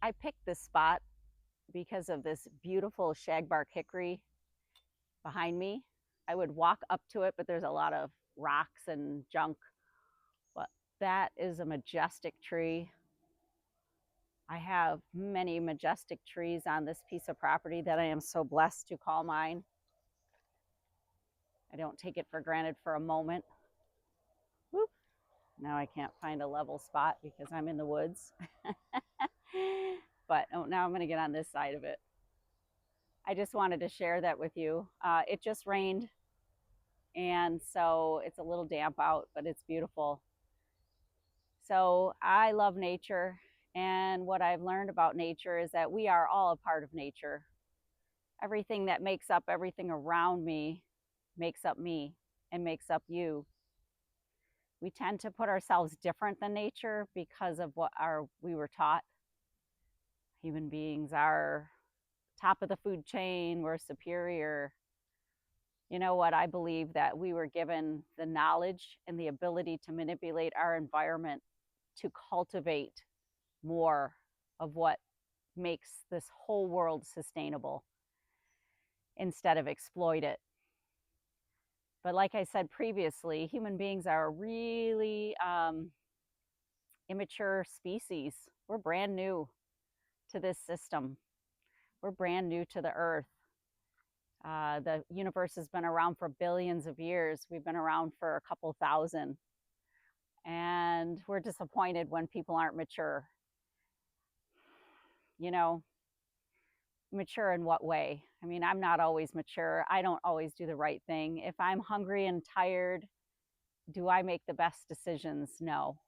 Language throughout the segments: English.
I picked this spot because of this beautiful shagbark hickory behind me. I would walk up to it, but there's a lot of rocks and junk. But that is a majestic tree. I have many majestic trees on this piece of property that I am so blessed to call mine. I don't take it for granted for a moment. Whoop. Now I can't find a level spot because I'm in the woods. But oh, now I'm going to get on this side of it. I just wanted to share that with you. It just rained, and so it's a little damp out, but it's beautiful. So I love nature, and what I've learned about nature is that we are all a part of nature. Everything that makes up everything around me makes up me and makes up you. We tend to put ourselves different than nature because of what we were taught. Human beings are top of the food chain, we're superior. You know what? I believe that we were given the knowledge and the ability to manipulate our environment to cultivate more of what makes this whole world sustainable instead of exploit it. But like I said previously, human beings are a really immature species. We're brand new to this system. We're brand new to the earth. The universe has been around for billions of years. We've been around for a couple thousand. And we're disappointed when people aren't mature. You know, mature in what way? I mean, I'm not always mature. I don't always do the right thing. If I'm hungry and tired, do I make the best decisions? No.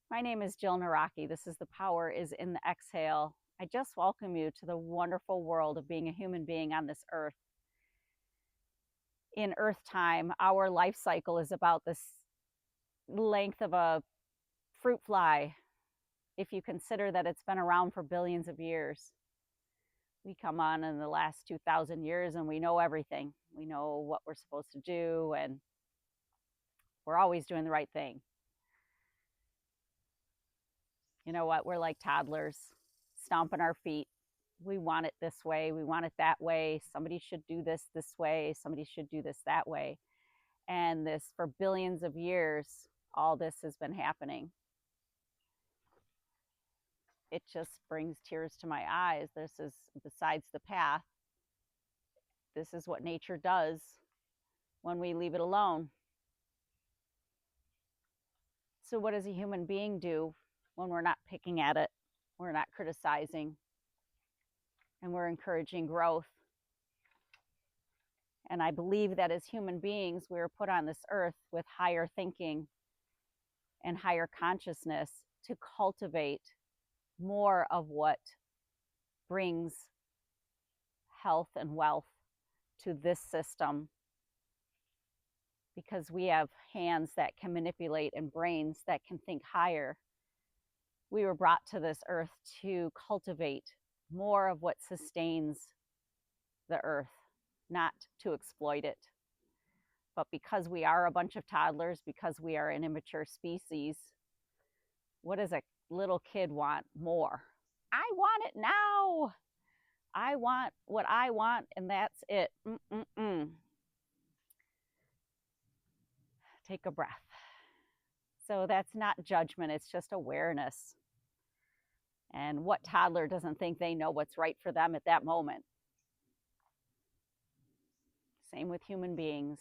My name is Jill Naraki. This is The Power is in the Exhale. I just welcome you to the wonderful world of being a human being on this earth. In Earth time, our life cycle is about this length of a fruit fly, if you consider that it's been around for billions of years. We come on in the last 2,000 years and we know everything. We know what we're supposed to do, and we're always doing the right thing. You know what? We're like toddlers, stomping our feet. We want it this way. We want it that way. Somebody should do this way. Somebody should do this that way. And this, for billions of years, all this has been happening. It just brings tears to my eyes. This is besides the path. This is what nature does when we leave it alone. So, what does a human being do when we're not picking at it? We're not criticizing, and we're encouraging growth. And I believe that as human beings, we were put on this earth with higher thinking and higher consciousness to cultivate more of what brings health and wealth to this system, because we have hands that can manipulate and brains that can think higher. We were brought to this earth to cultivate more of what sustains the earth, not to exploit it. But because we are a bunch of toddlers, because we are an immature species, what does a little kid want? More. I want it now. I want what I want, and that's it. Take a breath. So that's not judgment, it's just awareness. And what toddler doesn't think they know what's right for them at that moment? Same with human beings.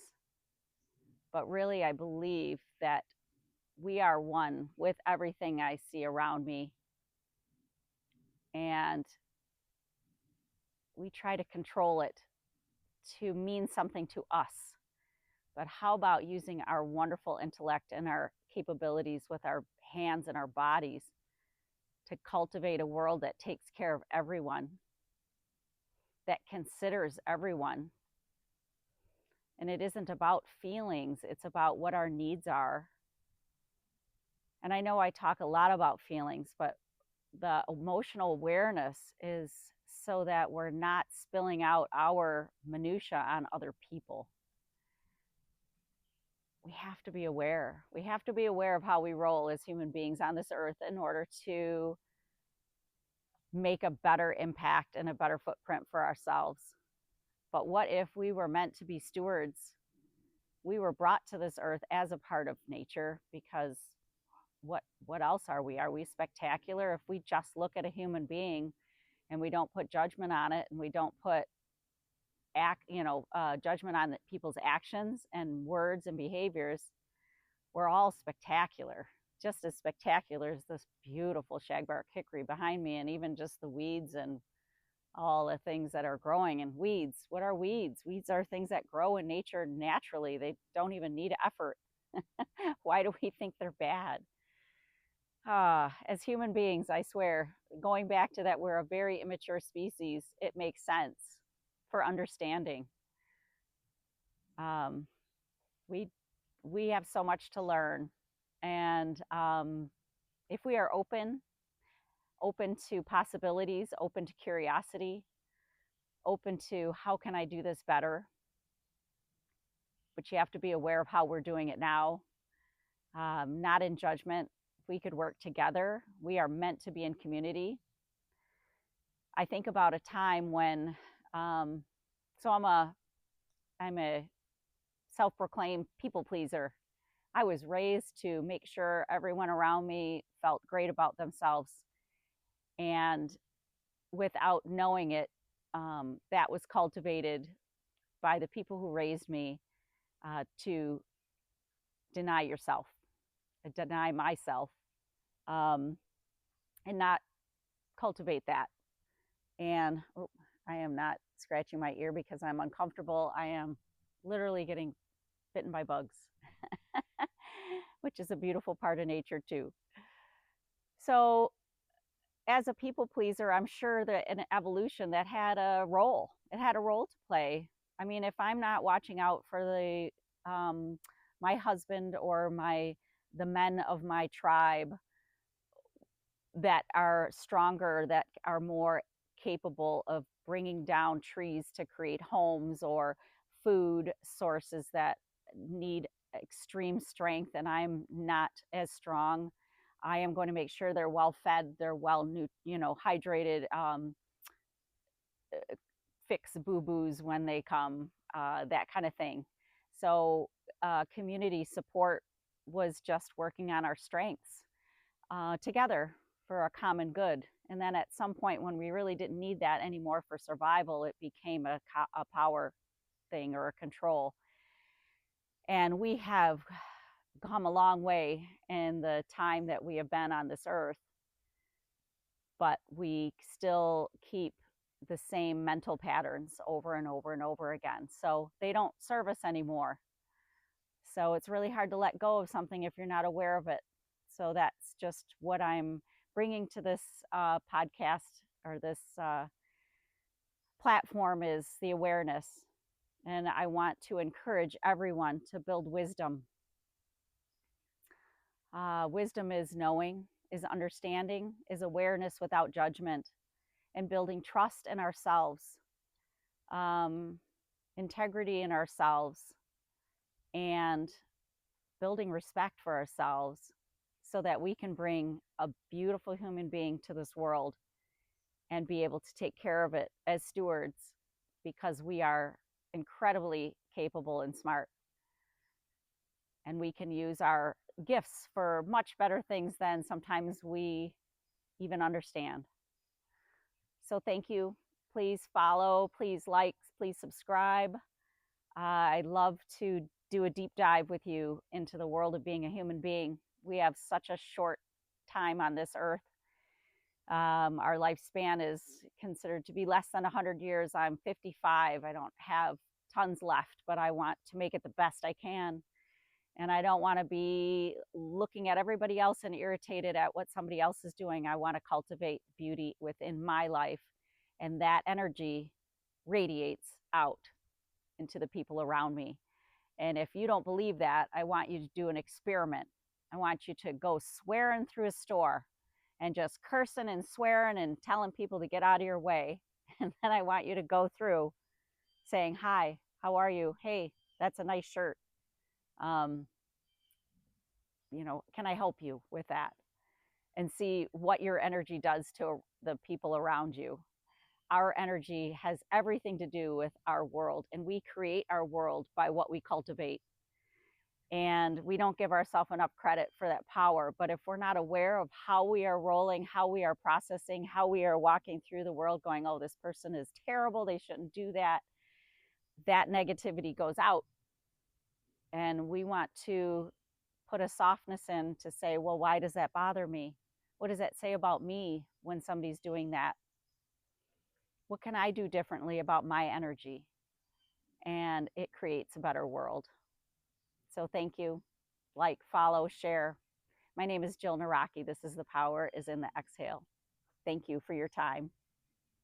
But really, I believe that we are one with everything I see around me. And we try to control it to mean something to us. But how about using our wonderful intellect and our capabilities with our hands and our bodies to cultivate a world that takes care of everyone, that considers everyone? And it isn't about feelings, it's about what our needs are. And I know I talk a lot about feelings, but the emotional awareness is so that we're not spilling out our minutia on other people. We have to be aware. We have to be aware of how we roll as human beings on this earth in order to make a better impact and a better footprint for ourselves. But what if we were meant to be stewards? We were brought to this earth as a part of nature, because what else are we? Are we spectacular if we just look at a human being and we don't put judgment on it, and we don't put judgment on people's actions and words and behaviors? We're all spectacular, just as spectacular as this beautiful shagbark hickory behind me, and even just the weeds and all the things that are growing. And weeds, what are weeds? Weeds are things that grow in nature naturally. They don't even need effort. Why do we think they're bad? As human beings, I swear, going back to that, we're a very immature species. It makes sense for understanding. Um, we we have so much to learn, and if we are open to possibilities, open to curiosity, open to how can I do this better, but you have to be aware of how we're doing it now, not in judgment. If we could work together, we are meant to be in community. I think about a time when, so I'm a self-proclaimed people pleaser. I was raised to make sure everyone around me felt great about themselves, and without knowing it, that was cultivated by the people who raised me, to deny yourself, deny myself, and not cultivate that. And I am not scratching my ear because I'm uncomfortable. I am literally getting bitten by bugs, which is a beautiful part of nature too. So as a people pleaser, I'm sure that in evolution that had a role. It had a role to play. I mean, if I'm not watching out for my husband or the men of my tribe that are stronger, that are more capable of bringing down trees to create homes or food sources that need extreme strength, and I'm not as strong, I am going to make sure they're well fed, they're well hydrated, fix boo-boos when they come, that kind of thing. So community support was just working on our strengths together for a common good. And then at some point, when we really didn't need that anymore for survival, it became a power thing or a control. And we have come a long way in the time that we have been on this earth, but we still keep the same mental patterns over and over and over again. So they don't serve us anymore. So it's really hard to let go of something if you're not aware of it. So that's just what I'm bringing to this podcast, or this platform, is the awareness. And I want to encourage everyone to build wisdom. Wisdom is knowing, is understanding, is awareness without judgment, and building trust in ourselves, integrity in ourselves, and building respect for ourselves, so that we can bring a beautiful human being to this world and be able to take care of it as stewards, because we are incredibly capable and smart. And we can use our gifts for much better things than sometimes we even understand. So thank you. Please follow, please like, please subscribe. I'd love to do a deep dive with you into the world of being a human being. We have such a short time on this earth. Our lifespan is considered to be less than 100 years. I'm 55. I don't have tons left, but I want to make it the best I can. And I don't want to be looking at everybody else and irritated at what somebody else is doing. I want to cultivate beauty within my life, and that energy radiates out into the people around me. And if you don't believe that, I want you to do an experiment. I want you to go swearing through a store and just cursing and swearing and telling people to get out of your way. And then I want you to go through saying, hi, how are you? Hey, that's a nice shirt. Can I help you with that? and see what your energy does to the people around you. Our energy has everything to do with our world, and we create our world by what we cultivate. And we don't give ourselves enough credit for that power. But if we're not aware of how we are rolling, how we are processing, how we are walking through the world going, oh, this person is terrible, they shouldn't do that, that negativity goes out. And we want to put a softness in to say, well, why does that bother me? What does that say about me when somebody's doing that? What can I do differently about my energy? And it creates a better world. So thank you. Like, follow, share. My name is Jill Naraki. This is The Power is in the Exhale. Thank you for your time.